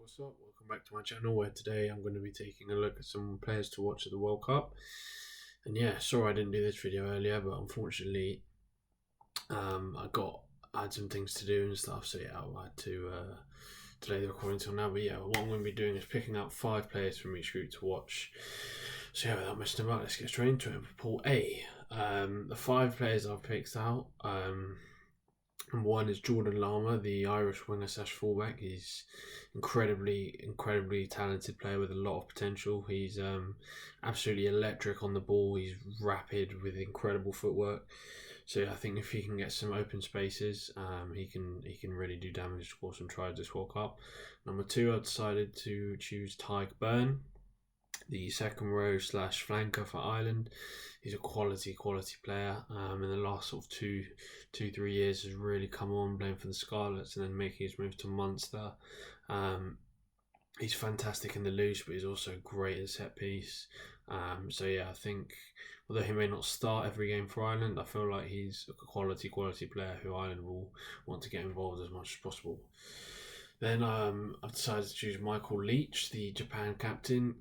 what's up? Welcome back to my channel where today I'm going to be taking a look at some players to watch at the World Cup. And yeah, sorry I didn't do this video earlier, but unfortunately I had some things to do and stuff, so yeah, I had to delay the recording until now. But yeah, what I'm going to be doing is picking out 5 players from each group to watch. So yeah, without messing about, let's get straight into it. Pool A, the 5 players I've picked out, and one is Jordan Lama, the Irish winger / fullback. He's incredibly talented player with a lot of potential. He's absolutely electric on the ball. He's rapid with incredible footwork. So yeah, I think if he can get some open spaces, he can really do damage, score some tries this World Cup. Number 2, I decided to choose Tyke Byrne, the second row / flanker for Ireland. He's a quality player. In the last sort of 2-3 years has really come on playing for the Scarlets and then making his move to Munster. He's fantastic in the loose, but he's also great at set piece. So yeah, I think although he may not start every game for Ireland, I feel like he's a quality player who Ireland will want to get involved as much as possible. Then I've decided to choose Michael Leach, the Japan captain.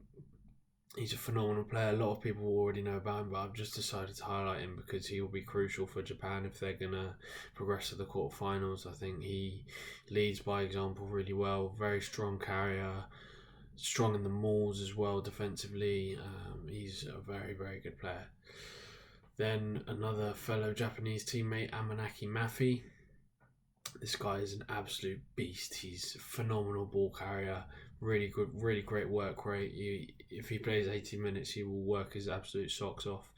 He's a phenomenal player. A lot of people already know about him, but I've just decided to highlight him because he will be crucial for Japan if they're going to progress to the quarterfinals. I think he leads by example really well. Very strong carrier, strong in the mauls as well defensively. He's a very good player. Then another fellow Japanese teammate, Amanaki Mafi. This guy is an absolute beast. He's a phenomenal ball carrier, really good, really great work rate. If he plays 80 minutes, he will work his absolute socks off.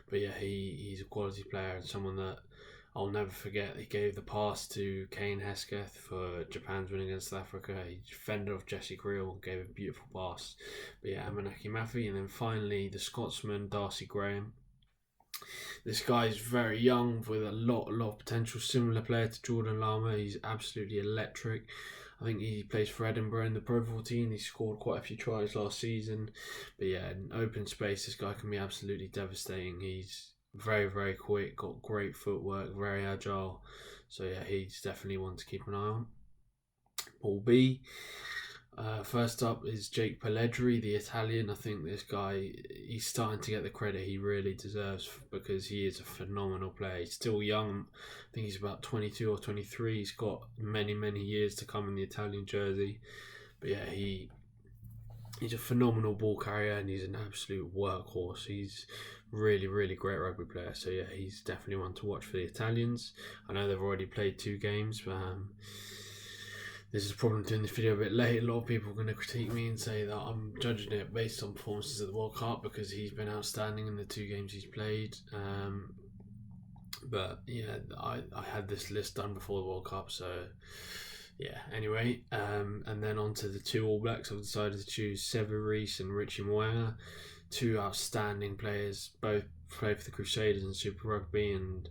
But yeah, he's a quality player and someone that I'll never forget. He gave the pass to Kane Hesketh for Japan's win against South Africa. He fended off Jesse Creel, gave a beautiful pass. But yeah, Amanaki Mafi. And then finally, the Scotsman, Darcy Graham. This guy is very young with a lot of potential. Similar player to Jordan Lama. He's absolutely electric. I think he plays for Edinburgh in the Pro 14. He scored quite a few tries last season. But yeah, in open space, this guy can be absolutely devastating. He's very quick, got great footwork, very agile. So yeah, he's definitely one to keep an eye on. Pool B. First up is Jake Pellegrini, the Italian. I think this guy, he's starting to get the credit he really deserves because he is a phenomenal player. He's still young. I think he's about 22 or 23. He's got many years to come in the Italian jersey. But yeah, he's a phenomenal ball carrier and he's an absolute workhorse. He's really great rugby player. So yeah, he's definitely one to watch for the Italians. I know they've already played 2 games, but this is a problem doing this video a bit late. A lot of people are going to critique me and say that I'm judging it based on performances at the World Cup because he's been outstanding in the 2 games he's played. But yeah, I had this list done before the World Cup, so yeah. Anyway, and then on to the 2 All Blacks. I've decided to choose Sevu Reece and Richie Mo'unga, 2 outstanding players, both played for the Crusaders in Super Rugby, and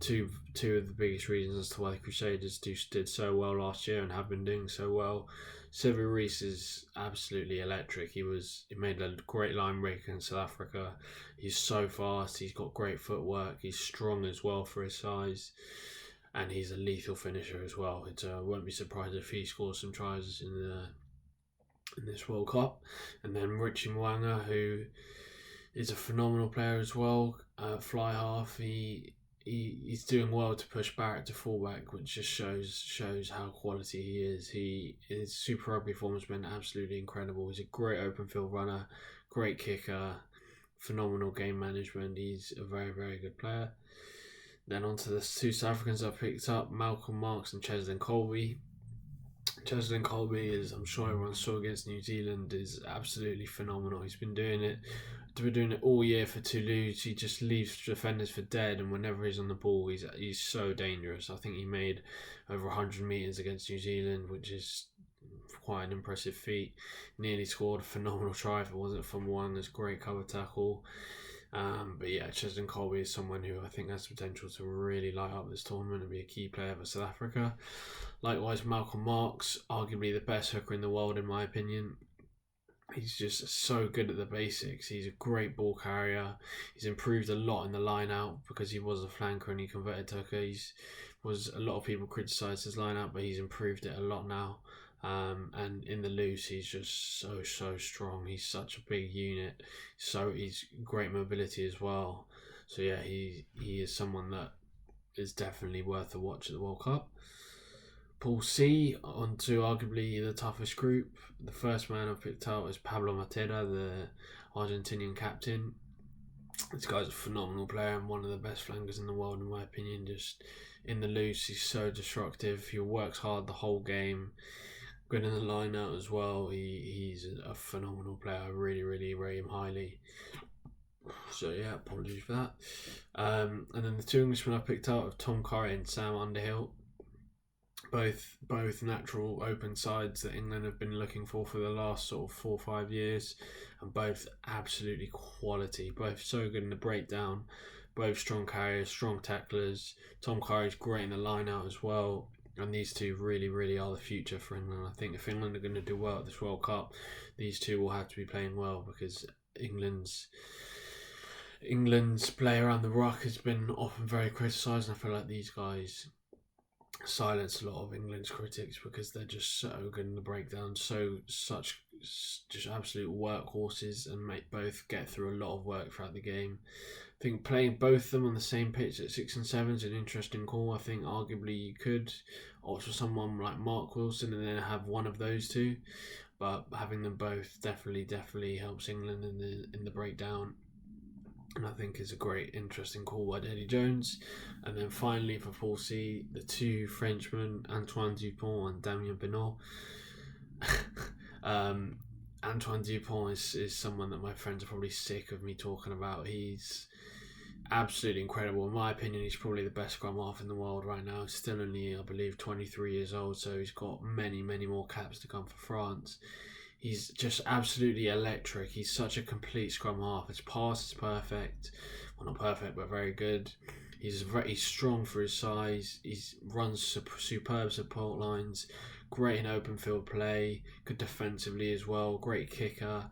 two of the biggest reasons as to why the Crusaders did so well last year and have been doing so well. Sevu Reece is absolutely electric. He made a great line break in South Africa. He's so fast. He's got great footwork. He's strong as well for his size, and he's a lethal finisher as well. It won't be surprised if he scores some tries in this World Cup. And then Richie Mo'unga, who is a phenomenal player as well. Fly half. He's doing well to push back to fullback, which just shows how quality he is. His Super Rugby form has been absolutely incredible. He's a great open field runner, great kicker, phenomenal game management. He's a very good player. Then on to the 2 South Africans I picked up, Malcolm Marx and Cheslin Colby. Cheslin Colby, is, I'm sure everyone saw against New Zealand, is absolutely phenomenal. He's been doing it all year for Toulouse. He just leaves defenders for dead, and whenever he's on the ball, he's so dangerous. I think he made over 100 metres against New Zealand, which is quite an impressive feat. Nearly scored a phenomenal try if it wasn't for Mo'unga's great cover tackle. But yeah, Cheslin Colby is someone who I think has potential to really light up this tournament and be a key player for South Africa. Likewise, Malcolm Marx, arguably the best hooker in the world in my opinion. He's just so good at the basics. He's a great ball carrier. He's improved a lot in the line out because he was a flanker and he converted to hooker. A lot of people criticised his line out, but he's improved it a lot now. And in the loose, he's just so strong. He's such a big unit. So he's great mobility as well. So yeah, he is someone that is definitely worth a watch at the World Cup. Pool C, onto arguably the toughest group. The first man I've picked out is Pablo Matera, the Argentinian captain. This guy's a phenomenal player and one of the best flankers in the world, in my opinion. Just in the loose, he's so destructive. He works hard the whole game. Good in the line out as well. He's a phenomenal player. I really rate him highly. So yeah, apologies for that. And then the two Englishmen I picked out of Tom Curry and Sam Underhill. Both natural open sides that England have been looking for the last sort of 4 or 5 years, and both absolutely quality. Both so good in the breakdown. Both strong carriers, strong tacklers. Tom Curry's great in the line out as well. And these two really are the future for England. I think if England are going to do well at this World Cup, these two will have to be playing well, because England's play around the ruck has been often very criticised, and I feel like these guys silence a lot of England's critics because they're just so good in the breakdown, such just absolute workhorses, and make both get through a lot of work throughout the game. I think playing both of them on the same pitch at 6 and 7 is an interesting call. I think arguably you could opt for someone like Mark Wilson and then have one of those two, but having them both definitely helps England in the breakdown, and I think is a great, interesting call by Eddie Jones. And then finally for Pool C, the two Frenchmen, Antoine Dupont and Damien Penaud. Antoine Dupont is someone that my friends are probably sick of me talking about. He's absolutely incredible. In my opinion, he's probably the best scrum half in the world right now. Still only, I believe, 23 years old, so he's got many more caps to come for France. He's just absolutely electric. He's such a complete scrum half. His pass is perfect. Well, not perfect, but very good. He's strong for his size. He runs superb support lines. Great in open field play. Good defensively as well. Great kicker.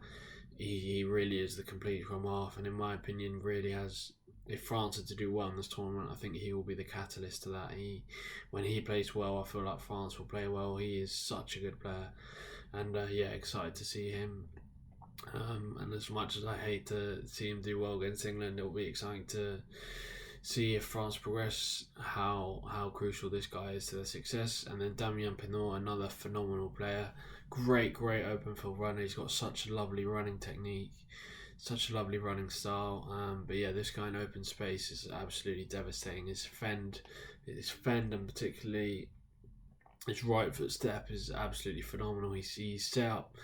He really is the complete scrum half, and in my opinion, really has. If France are to do well in this tournament, I think he will be the catalyst to that. When he plays well, I feel like France will play well. He is such a good player. And excited to see him. And as much as I hate to see him do well against England, it will be exciting to see if France progress, how crucial this guy is to their success. And then Damien Penaud, another phenomenal player. Great open field runner. He's got such a lovely running technique, such a lovely running style. But yeah, this guy in open space is absolutely devastating. His fend and particularly his right foot step is absolutely phenomenal. He's set up.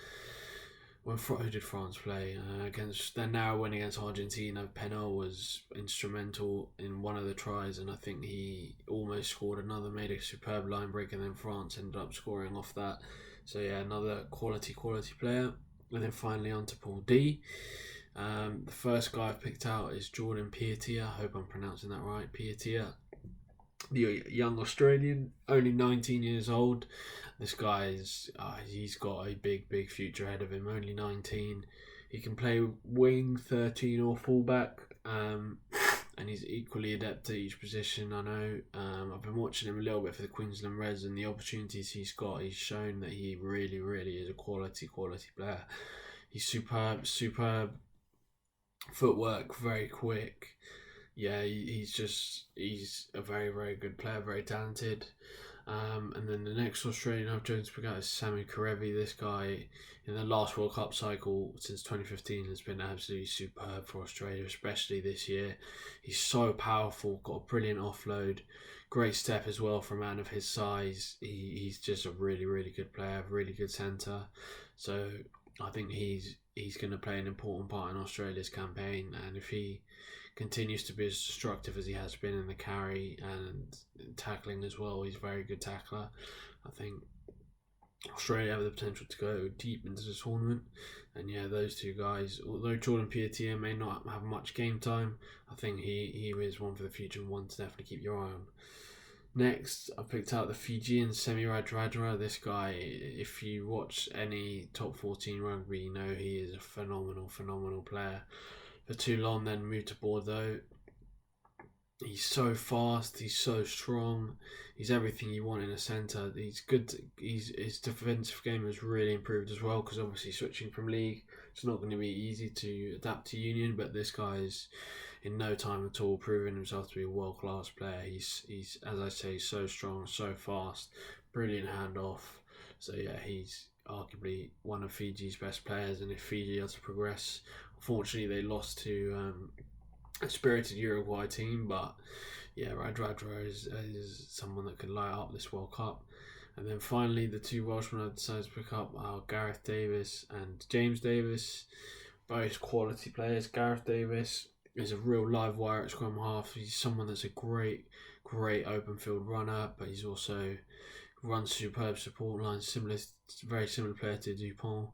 Who did France play against? Their narrow win against Argentina. Penaud was instrumental in one of the tries, and I think he almost scored another, made a superb line break, and then France ended up scoring off that. So yeah, another quality player. And then finally on to Pool D. The first guy I've picked out is Jordan Piatia. I hope I'm pronouncing that right. Piatia, the young Australian, only 19 years old. This guy he's got a big future ahead of him. Only 19. He can play wing, 13 or fullback, and he's equally adept at each position. I know. I've been watching him a little bit for the Queensland Reds, and the opportunities he's got, he's shown that he really is a quality player. He's superb footwork, very quick. Yeah, he's a very good player, very talented. And then the next Australian I've chosen to pick out is Samu Kerevi. This guy, in the last World Cup cycle since 2015, has been absolutely superb for Australia, especially this year. He's so powerful, got a brilliant offload, great step as well for a man of his size. He's just a really good player, really good centre. So I think he's going to play an important part in Australia's campaign, and if he continues to be as destructive as he has been in the carry and tackling as well, he's a very good tackler. I think Australia have the potential to go deep into the tournament, and yeah, those two guys, although Jordan Piatia may not have much game time, I think he is one for the future and one to definitely keep your eye on. Next, I picked out the Fijian Semi Radradra. This guy, if you watch any top 14 rugby, you know he is a phenomenal player. For Toulon, then moved to Bordeaux. He's so fast. He's so strong. He's everything you want in a centre. He's good. His defensive game has really improved as well, because obviously switching from league, it's not going to be easy to adapt to Union. But this guy is in no time at all proven himself to be a world class player. He's as I say, so strong, so fast, brilliant handoff. So yeah, he's arguably one of Fiji's best players. And if Fiji are to progress, unfortunately they lost to a spirited Uruguay team, but yeah, Radradra is someone that can light up this World Cup. And then finally, the two Welshmen I decided to pick up are Gareth Davis and James Davis, both quality players. Gareth Davis is a real live wire at scrum half. He's someone that's a great open field runner, but he's also runs superb support lines, very similar player to Dupont.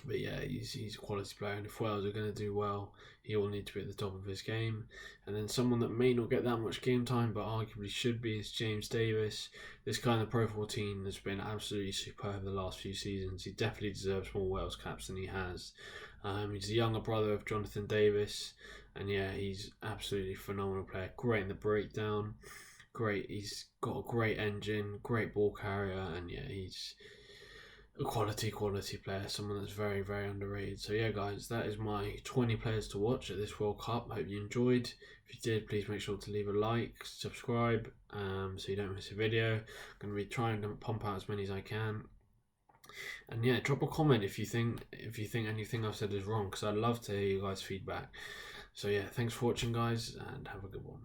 But yeah, he's a quality player, and if Wales are going to do well, he will need to be at the top of his game. And then someone that may not get that much game time, but arguably should be, is James Davis. This kind of Pro 14 has been absolutely superb the last few seasons. He definitely deserves more Wales caps than he has. He's the younger brother of Jonathan Davis, and yeah, he's absolutely phenomenal player. Great in the breakdown, great. He's got a great engine, great ball carrier, and yeah, he's a quality player, someone that's very underrated. So yeah, guys, that is my 20 players to watch at this World Cup. Hope you enjoyed. If you did, please make sure to leave a like, subscribe, so you don't miss a video. I'm going to be trying to pump out as many as I can. And yeah, drop a comment if you think anything I've said is wrong, because I'd love to hear you guys' feedback. So yeah, thanks for watching, guys, and have a good one.